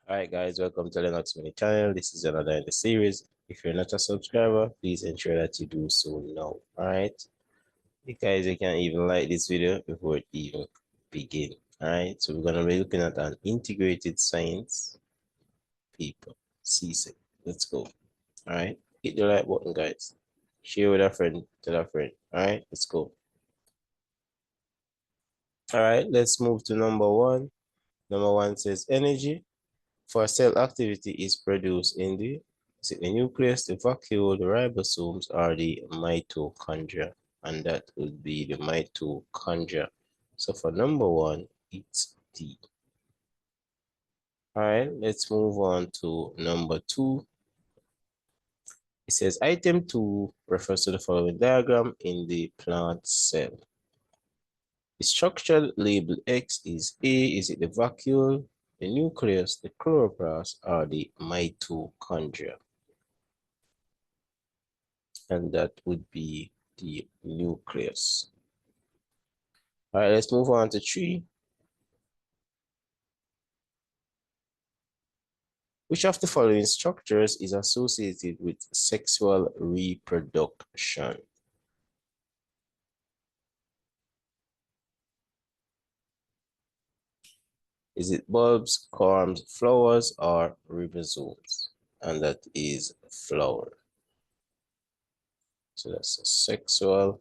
Alright guys, welcome to the Linux Mini channel. This is another in the series. If you're not a subscriber, please ensure that you do so now. Alright. Guys, you can even like this video before it even begin. Alright, so we're gonna be looking at an integrated science paper. CSEC. Let's go. Alright. Hit the like button, guys. Share with a friend, tell a friend. Alright, let's go. Alright, let's move to number one. Number one says energy for cell activity is produced in the nucleus, the vacuole, the ribosomes, or the mitochondria, and that would be the mitochondria. So for number one, it's D. All right, let's move on to number two. It says item 2 refers to the following diagram in the plant cell. The structure labeled X is A, is it the vacuole, the nucleus, the chloroplast, or the mitochondria? And that would be the nucleus. All right, let's move on to 3. Which of the following structures is associated with sexual reproduction? Is it bulbs, corms, flowers, or ribosomes? And that is flower. So that's a sexual.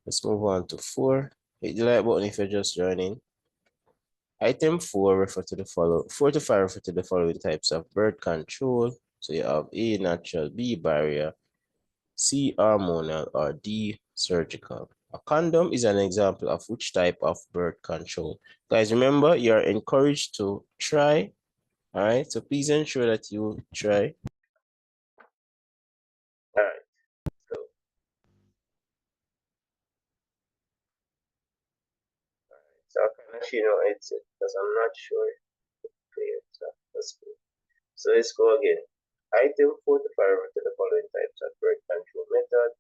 Let's move on to 4. Hit the like button if you're just joining. Item 4 refer to the following. 4 to 5 refer to the following types of birth control. So you have A, natural, B, barrier, C, hormonal, or D, surgical. A condom is an example of which type of birth control. Guys, remember, you're encouraged to try. All right, so please ensure that you try. All right, so I can actually it's it because I'm not sure. Clear, so that's good. So let's go again. Item 4 to 5 to the following types of birth control method.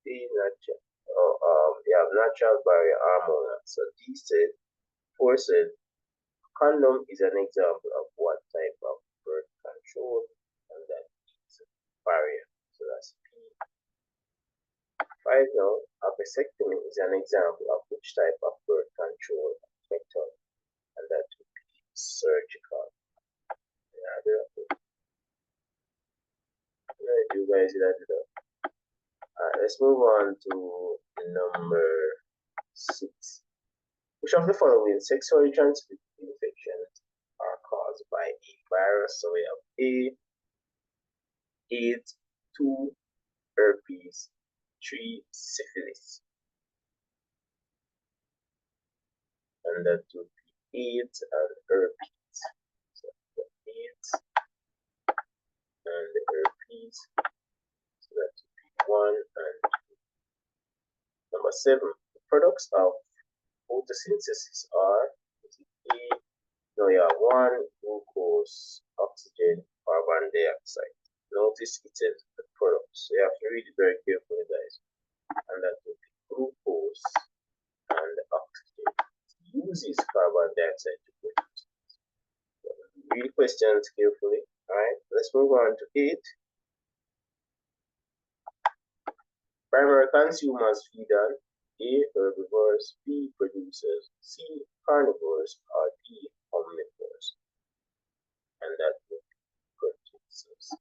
D, natural. You have natural, barrier, hormonal. So D said, 4 said, condom is an example of what type of birth control, and that is barrier. So that's P. 5 now, a vasectomy is an example of which type of birth control method, and that would be surgical. You guys that it up. Alright, let's move on to number 6. Which of the following sexually transmitted infections are caused by a virus? So we have A, AIDS, 2, herpes, 3, syphilis. And that would be AIDS and herpes. So AIDS and herpes. So that would be 1 and 2. Number 7. The products of photosynthesis are A. No, you have 1, glucose, oxygen, carbon dioxide. Notice it says the products. So you have to read it very carefully, guys. And that would be glucose and oxygen. It uses carbon dioxide to produce. So read questions carefully. Alright, let's move on to 8. Primary consumers feed on A, herbivores, B, producers, C, carnivores, or D, omnivores. And that would be producers.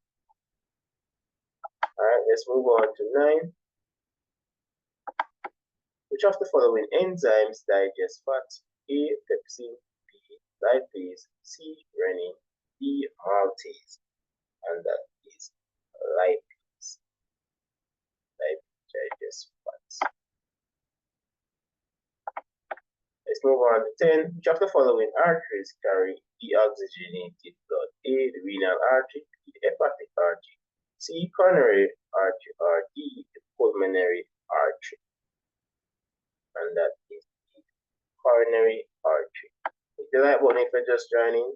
Alright, let's move on to 9. Which of the following enzymes digest fat? A, pepsin, B, lipase, C, rennin, D, maltase. And that is lipase. Lipase digests fats. Let's move on to 10. Which of the following arteries carry deoxygenated blood? A, the renal artery, B, the hepatic artery, C, coronary artery, or D, the pulmonary artery. And that is the coronary artery. Hit the like button if you're just joining.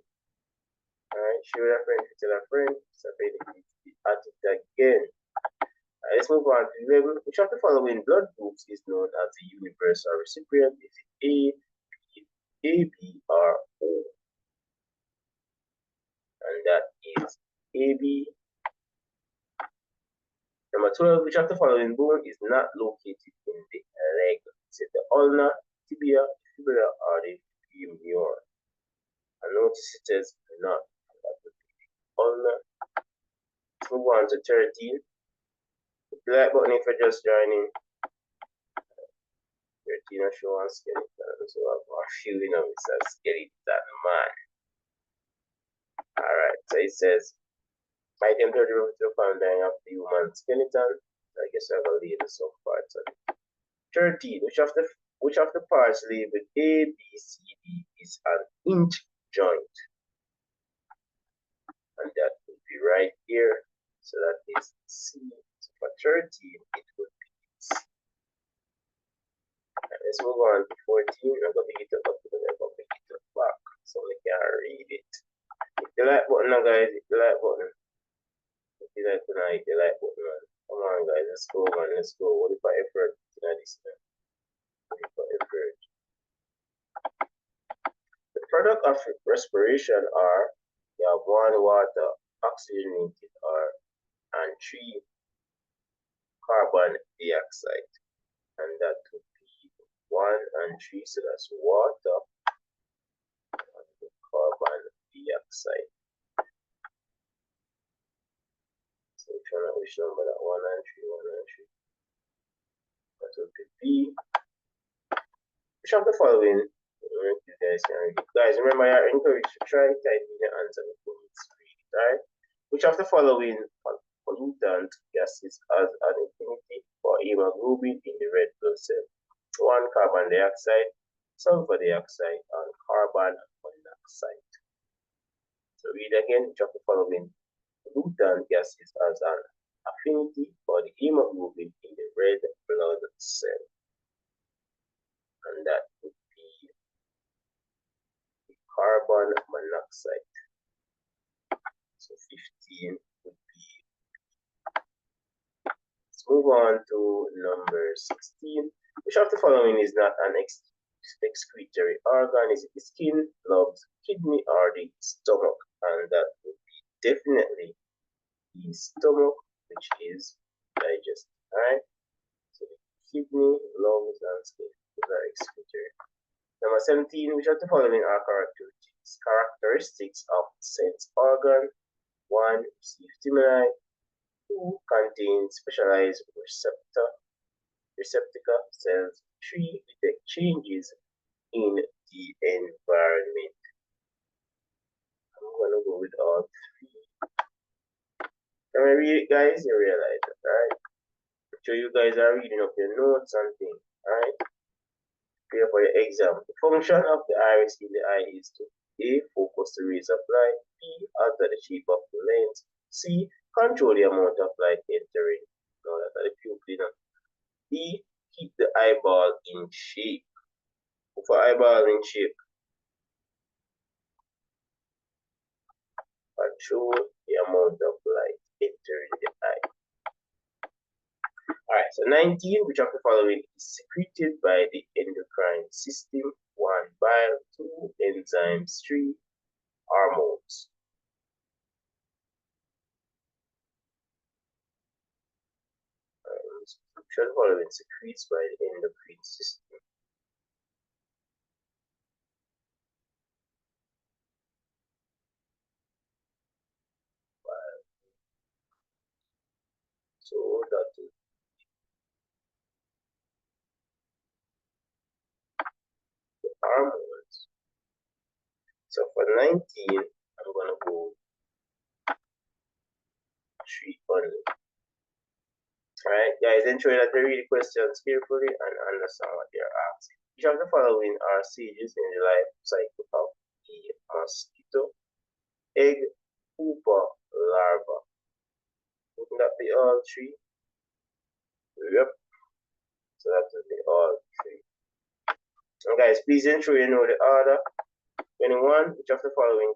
Alright, share a friend, tell a friend, subscribe at it again. Let's move on to 11. Which of the following blood groups is known as the universal recipient? Is it A, B, or O? and that is AB. Number 12, which of the following bone is not located in the leg? Is it the ulna, tibia, fibula, or the femur? And notice it says not. That would be the ulna. Let's move on to 13. Hit the like button if you're just joining. 13 I show on skeleton, so I've got a feeling of it's a skeleton man. Alright, so it says item 30 to the founding of the human skeleton. I guess I'm gonna leave some parts of it. 13. Which of the parts labeled A, B, C, D is an hinge joint? And that would be right here. So that is C. So for 13, it would be C. And let's move on to 14. I'm going to pick it up because I'm going to pick it up back so we can read it. Hit the like button now, guys. Hit the like button. If you like tonight, hit the like button, man. Come on, guys. Let's go, man. Let's go. What if I effort? This, man? What if I effort? The product of respiration are you have 1 water, oxygenated and 3 carbon dioxide, and that would be 1 and 3, so that's water and carbon dioxide. So which number that 1 and 3, 1 and 3. That would be B. Which of the following? You guys can read it. Guys, remember you're encouraged to try typing the answer before it's read it, right? Which of the following pollutant gases has an affinity for hemoglobin in the red blood cell? 1 carbon dioxide, sulfur dioxide, and carbon monoxide. So read again, which of the following pollutant gases has an affinity for the hemoglobin in the red blood cell? And that would be the carbon monoxide. So 15 would be. Let's move on to number 16. Which of the following is not an excretory organ? Is it the skin, lungs, kidney, or the stomach? And that would be definitely the stomach, which is digestive. Alright? So the kidney, lungs, and skin, those are excretory. Number 17, which of the following are characteristics of sense organ? 1, receive stimuli. 2, contain specialized receptor cells. 3, detect changes in the environment. I'm gonna go with all 3. When I read it, guys, you realize it, right? So you guys are reading up your notes and things, right? Prepare for your exam. The function of the iris in the eye is to A, focus the rays of light. B, alter the shape of the lens. C, control the amount of light entering. Now that's the pupil. D, keep the eyeball in shape. For eyeball in shape, control the amount of light entering the eye. Alright, so 19, which of the following is secreted by the endocrine system? 1, bile. 2, enzymes. 3, hormones. Which of the following secretes by the endocrine system? Bile. So that is the hormones. So for 19, I'm gonna go 3 only. Alright, guys, ensure that you read the questions carefully and understand what they're asking. Which of the following are stages in the life cycle of a mosquito? Egg, pupa, larva. Wouldn't that be all 3? Yep. So that would be all 3. And guys, please ensure you know the order. 21, which of the following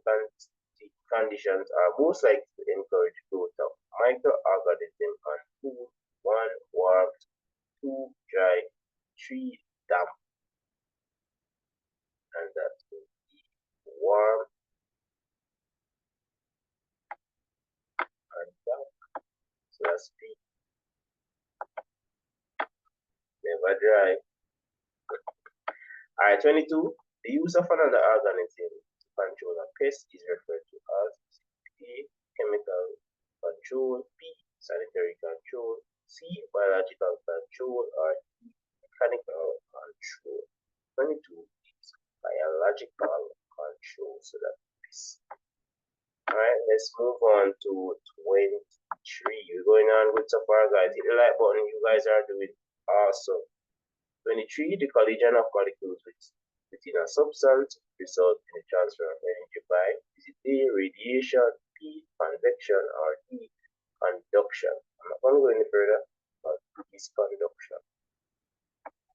conditions are most likely to encourage growth of microorganism on food? 1, warm. 2, dry. 3, damp. And that will be warm. never dry. Alright, 22. The use of another organism to control a pest is referred to as A. Chemical control, B. Sanitary control, C. Biological control, or D. Mechanical control. 22 is biological control, so that's this. Alright, let's move on to 23. We're going on with so far, guys. Hit the like button. You guys are doing awesome. 23. The collision of molecules within a substance results in the transfer of energy by is it A. Radiation, B. Convection, or D. Conduction. I'm not going to go any further, but it's conduction.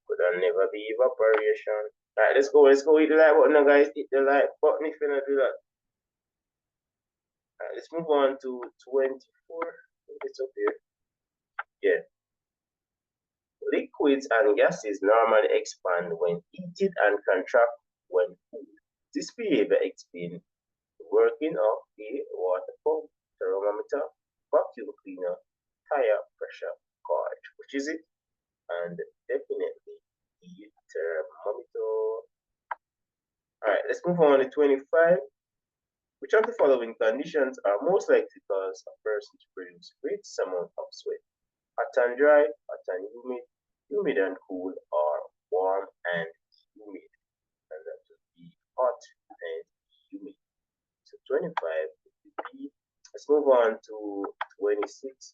Could never be evaporation. Alright, let's go. Hit the like button now, guys. Hit the like button if you not do that. Alright, let's move on to 24. It's up here. Yeah. Liquids and gases normally expand when heated and contract when cooled. This behavior explains the working of a water pump, thermometer, vacuum cleaner, tire pressure gauge, which is it, and definitely the thermometer. Alright, let's move on to 25. Which of the following conditions are most likely to cause a person to produce great amount of sweat? Hot and dry, hot and humid, humid and cool, or warm and humid. And that would be hot and humid. So 25 would be. Let's move on to 26.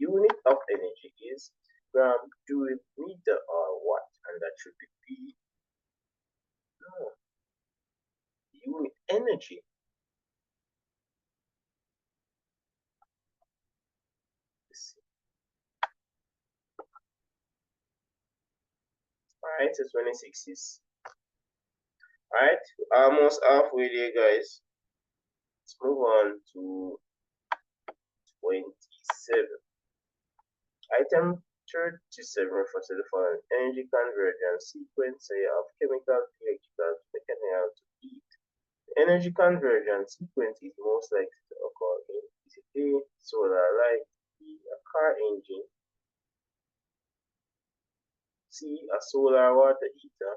Unit of energy is gram, joule, meter, or watt. And that should be B. No. Unit energy. Alright, so 26 is. Alright, almost halfway there, guys. Let's move on to 27. Item 37 refers to the following energy convergence sequence of chemical, electrical, mechanical to heat. The energy convergence sequence is most likely to occur in is it A. Solar light, B. A car engine, C. A solar water heater,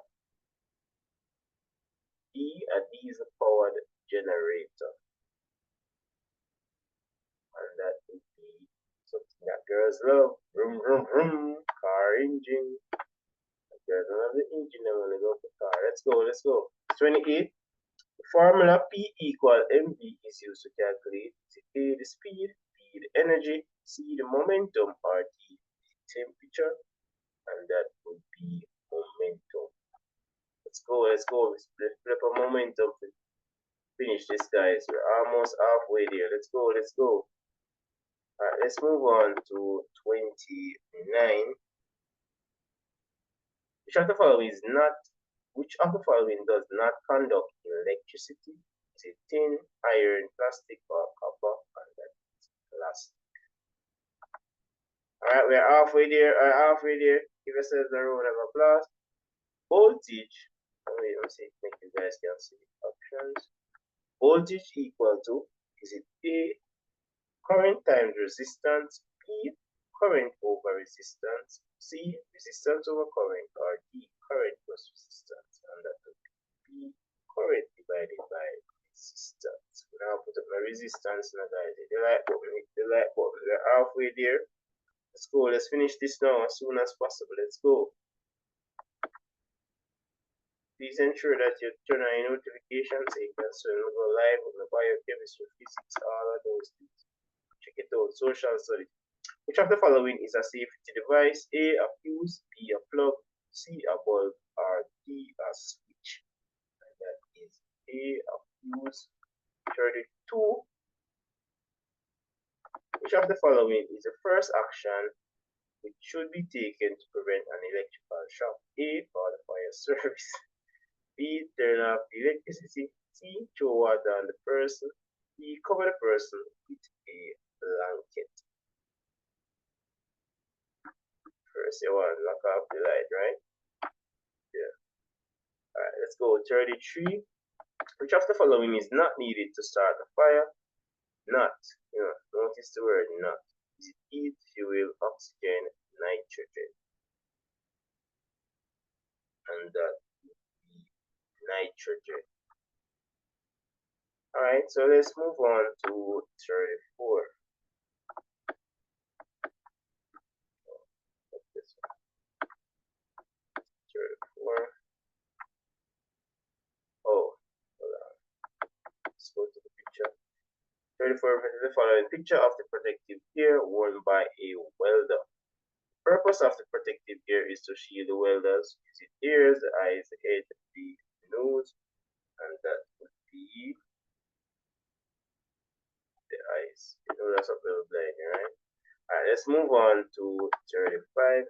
D. A diesel powered generator. And that would be something that girls love. Vroom, vroom, vroom. Car engine. Girls love the engine. I'm gonna go for car. Let's go. 28. The formula P equal mv is used to calculate A. The speed, B. The energy, C. The momentum, or D. The temperature. And that would be momentum. Let's go. Let's flip a momentum to finish this, guys. We're almost halfway there. Let's go. Alright, let's move on to 29. Which of the following does not conduct electricity? Is it tin, iron, plastic, or copper? And that is plastic. Alright, we're halfway there. Give yourselves a round of applause. Voltage. Let me see, make you guys can see options. Voltage equal to, is it A, current times resistance, B, current over resistance, C, resistance over current, or D, current plus resistance? And that would be current divided by resistance. Now put up my resistance now, guys. Hit the like button. We're halfway there. Let's go. Let's finish this now as soon as possible. Let's go. Please ensure that you turn on your notifications so you can soon go live with the biochemistry, physics, all of those things. Check it out. Social studies. Which of the following is a safety device? A. A fuse, B. A plug, C. A bulb, or D. A switch? And that is A. A fuse. 32. Which of the following is the first action which should be taken to prevent an electrical shock? A. Call the fire service, B. Turn off the electricity, C. Throw water on the person, D. Cover the person with a blanket. First you want to lock off the light, right? Yeah. Alright, let's go. 33. Which of the following is not needed to start a fire? Not. Notice the word not. Is it heat, fuel, oxygen, nitrogen? and that would be nitrogen. Alright, so let's move on to 34. This one. 34. Oh, hold on. Let's go to the picture. 34 the following picture of the protective gear worn by a welder. The purpose of the protective gear is to shield the welders using ears, the eyes, the head, the nose, and that would be the eyes. You know that's a little blind, right? Alright, let's move on to 35.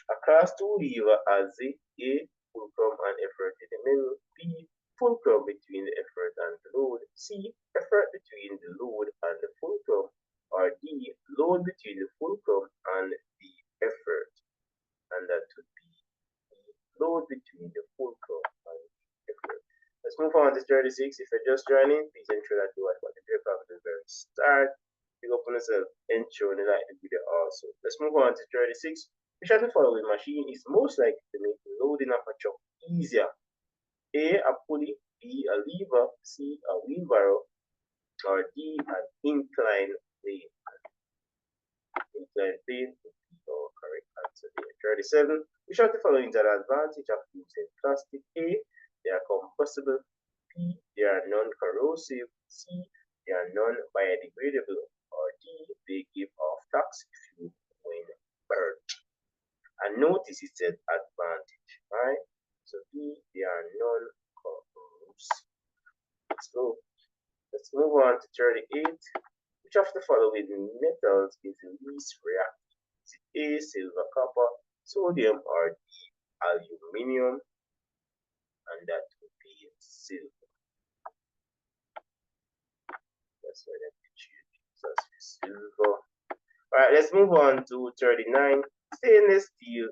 A class 2 lever has the A, fulcrum and effort in the middle, B, fulcrum between the effort and the load, C, effort between the load and the fulcrum, or D, load between the fulcrum and the effort. And that would be load between the fulcrum and the effort. Let's move on to 36. If you're just joining, please ensure that you watch what the video from the very start. Pick up on yourself, ensure and like the video also. Let's move on to 36. Which of the following machine is most likely to make the loading of a truck easier? A, a pulley, B, a lever, C, a wheelbarrow, or D, an inclined plane. Inclined plane would be our correct answer there. 37. Which of the following is an advantage of using plastic? A, they are combustible, B, they are non-corrosive, C, they are non-biodegradable, or D, they give off toxic fume when burned. And notice it said advantage, right? So B, they are non-corrosive. Let's go. Let's move on to 38. Which of the following metals is the least reactive? Is it A, silver, copper, sodium, or D, aluminium? And that would be silver. That's why that choose silver. Alright, let's move on to 39. Stainless steel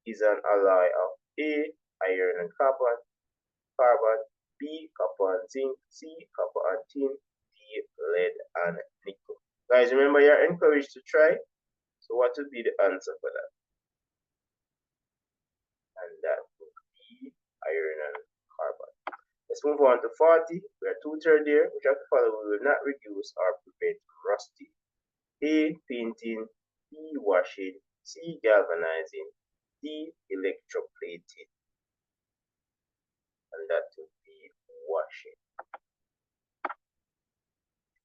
is an alloy of A, iron and carbon, B, copper and zinc, C, copper and tin, D, lead and nickel. Guys, remember you're encouraged to try. So what would be the answer for that? And that would be iron and carbon. Let's move on to 40. We are two-thirds there. Which of the following will not reduce or prevent rusting? A, painting, B, washing, C, galvanizing, D, electroplating. And that would be washing.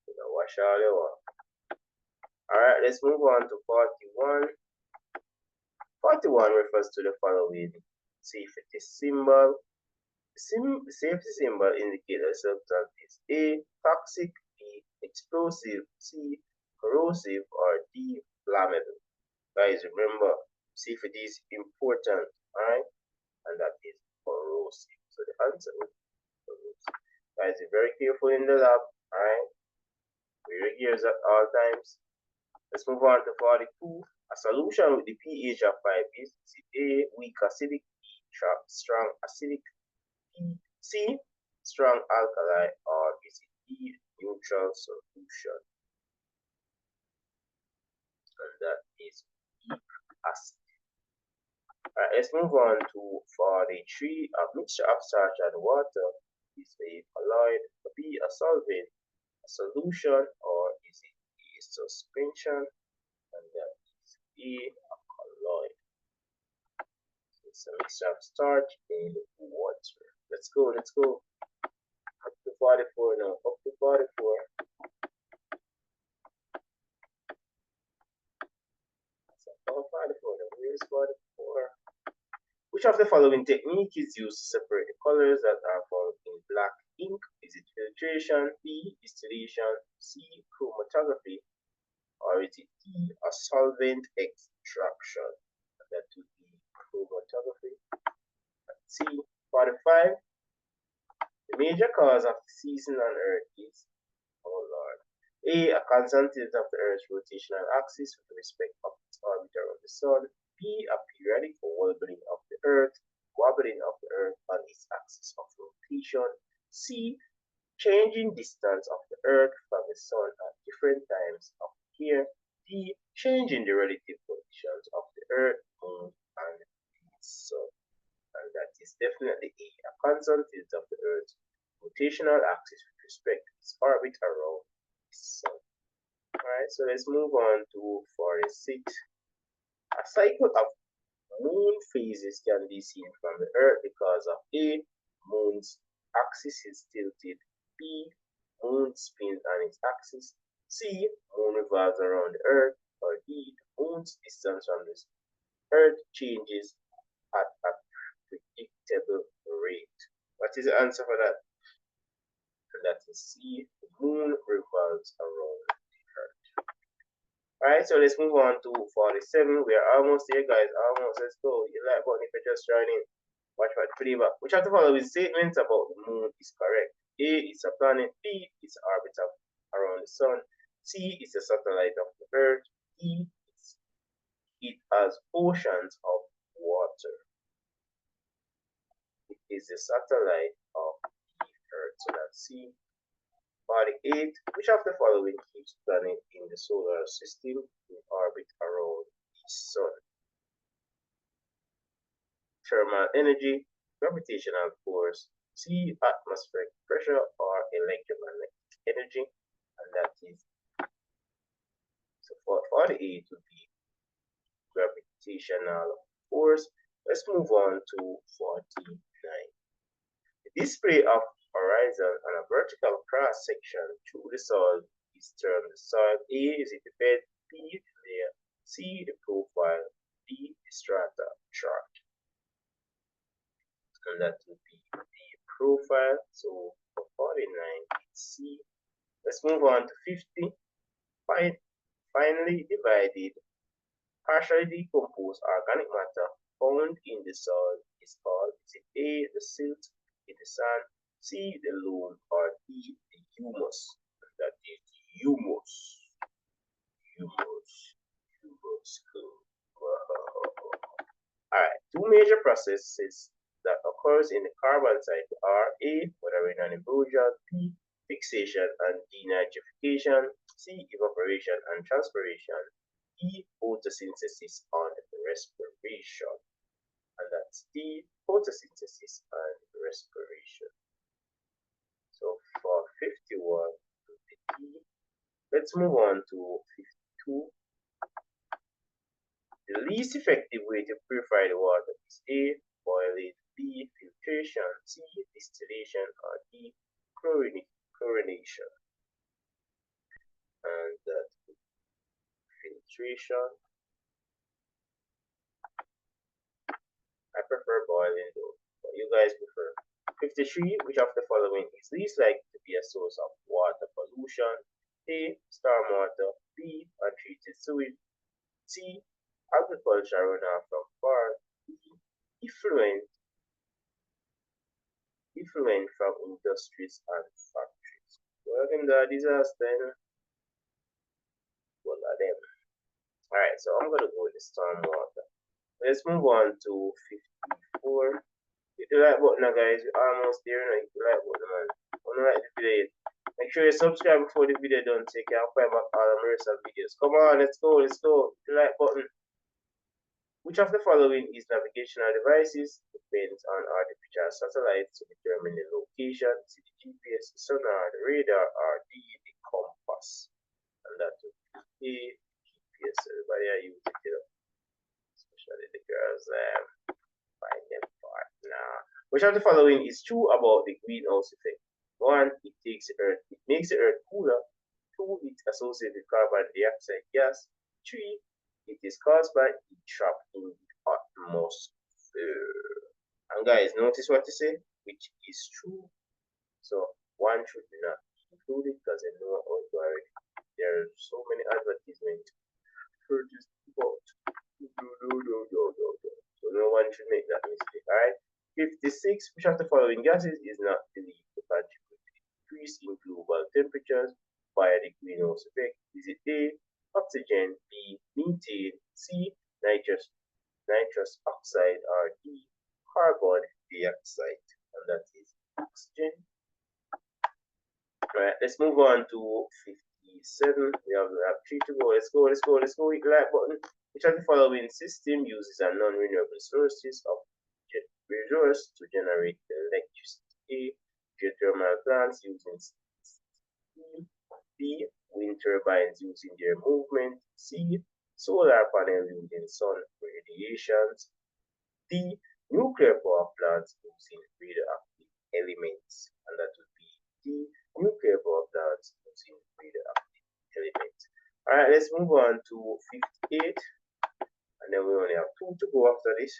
You know, wash all you want. Alright, let's move on to 41. 41 refers to the following safety symbol. The safety symbol indicates a substance is A, toxic, B, explosive, C, corrosive, or D, flammable. Guys, remember, safety is important, alright? And that is corrosive. So the answer would be corrosive. Guys, be very careful in the lab, alright? Wear your gears at all times. Let's move on to 42. A solution with the pH of 5 is A, weak acidic, B, strong acidic, B, C, strong alkali, or is it D, neutral solution? And that is weak acid. Alright, let's move on to 43. A mixture of starch and water is a colloid, B, a solvent, a solution, or is it a suspension? And that is A, a colloid. It's a mixture of starch and water. Let's go, let's go. Up to 44 now, up to 44. That's about 44 now. Where is 44? Which of the following technique is used to separate the colors that are found in black ink? Is it filtration, B, distillation, C, chromatography, or is it D, a solvent extraction? That would be chromatography. C, 45. The major cause of the season on Earth is, oh Lord, A, a constant tilt of the Earth's rotational axis with respect of its orbit around the Sun, B, a periodic wobbling of the Earth on its axis of rotation, C, changing distance of the Earth from the Sun at different times of the year, D, changing the relative positions of the Earth, Moon, and the Sun. And is definitely A constant tilt of the Earth's rotational axis with respect to its orbit around the Sun. Alright, so let's move on to 46. A cycle of moon phases can be seen from the Earth because of A. Moon's axis is tilted. B. Moon spins on its axis. C. Moon revolves around the Earth. Or D. Moon's distance from the Earth changes at a predictable rate. What is the answer for that? And that is C. The moon revolves around the Earth. Alright, so let's move on to 47. We are almost there, guys. Almost. Let's go. You like button if you're just joining. Watch for the playback. Which of the following statements about the moon is correct? A. It's a planet. B. It's orbit around the sun. C. It's a satellite of the Earth. D. It has oceans of water. It is a satellite of the Earth. So that's C. 48. Which of the following keeps planet in the solar system in orbit around the sun? Thermal energy, gravitational force, C. Atmospheric pressure, or electromagnetic energy. And that is, so for 48 would be gravitational force. Let's move on to 49. The display of horizon on a vertical cross section through the soil is termed the soil. A. Is it the bed? B. The layer. C. The profile. D. The strata chart. And that would be the profile. So for 49, it's C. Let's move on to 50. Finally divided, partially decomposed organic matter found in the soil is called, is it A. the silt in the sand, C. the loam, or D. the humus? And that is humus. Alright, two major processes that occurs in the carbon cycle are A. weathering and implosion, B. fixation and denitrification, C. evaporation and transpiration, E. photosynthesis and respiration. And that's D. photosynthesis and respiration. So for 51, D. Let's move on to 52. The least effective way to purify the water is A. boiling, B. filtration, C. distillation, or D. chlorination. And that filtration. I prefer boiling though. What you guys prefer? 53. Which of the following is least likely to be a source of water pollution? A. stormwater, B. untreated sewage, C. agriculture runoff from farms, D. effluent from industries and factories. Well, them the disaster. Well, them. Alright, so I'm gonna go with the stormwater. Let's move on to 54. Hit the like button now, guys. We're almost there now. Hit the like button, man. Wanna like the video? Make sure you subscribe before the video done. Take care. I'll find back all the rest of videos. Come on, let's go. Hit the like button. Which of the following is navigational devices? Depends on artificial satellites to determine the location. Is it the GPS, the sonar, the radar, or D, the compass? And that would be A, GPS. Everybody are using it, you know. Especially the girls. Find them part now. Which of the following is true about the greenhouse effect? 1. It makes the earth cooler. 2. It's associated with carbon dioxide gas. 3. It is caused by heat trap in the atmosphere. And guys, notice what you say, which is true. So one should not be included because I know already there are so many advertisements for this about. So no one should make that mistake. Alright. 56. Which of the following gases is not believed to contribute to the increase in global temperatures via the greenhouse effect? Is it A. oxygen, B. methane, C. nitrous oxide, or D. carbon dioxide? And that is oxygen. Alright, let's move on to 57. We have 3 to go. Let's go. Hit the like button. Which of the following system uses a non-renewable sources of resource to generate electricity. Geothermal plants using steam. B. Wind turbines using their movement. C. Solar panels using sun radiations. D. Nuclear power plants using radioactive elements. And that would be D. Nuclear power plants using radioactive elements. Alright, let's move on to 58. And then we only have 2 to go after this.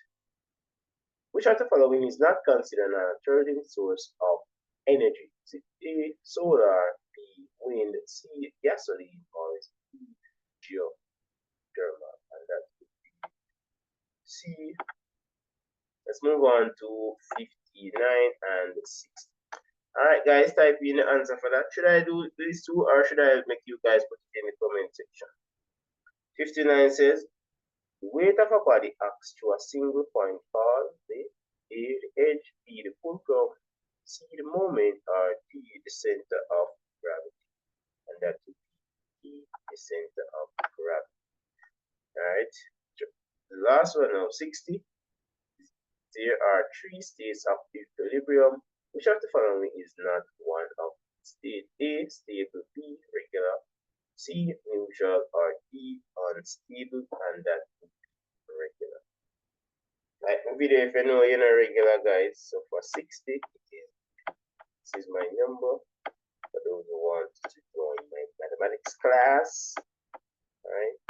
Which of the following is not considered an alternative source of energy? Is it A. Solar, B. Wind, C. Gasoline, or is it D. Geothermal? And that would be C. Let's move on to 59 and 60. Alright guys, type in the answer for that. Should I do these two or should I make you guys put it in the comment section? 59 says, the weight of a body acts through a single point called the A, the edge, B, the fulcrum, C, the moment, or D, the center of gravity. And that would be D, the center of gravity. Alright, the last one now, 60. There are 3 states of equilibrium. Which of the following is not one of state A, stable, B, regular, C, neutral, or D, unstable, and that would be regular. Like my video, if you know you're not regular, guys. So for 60, this is my number. For those who want to join my mathematics class, alright.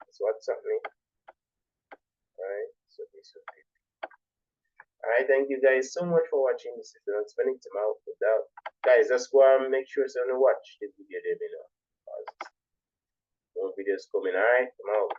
That's what's happening. Alright, so this will be. Alright, thank you guys so much for watching this. If you're not spending time out without, guys, just go and make sure you watch the video, there, more videos coming. Alright, I'm out.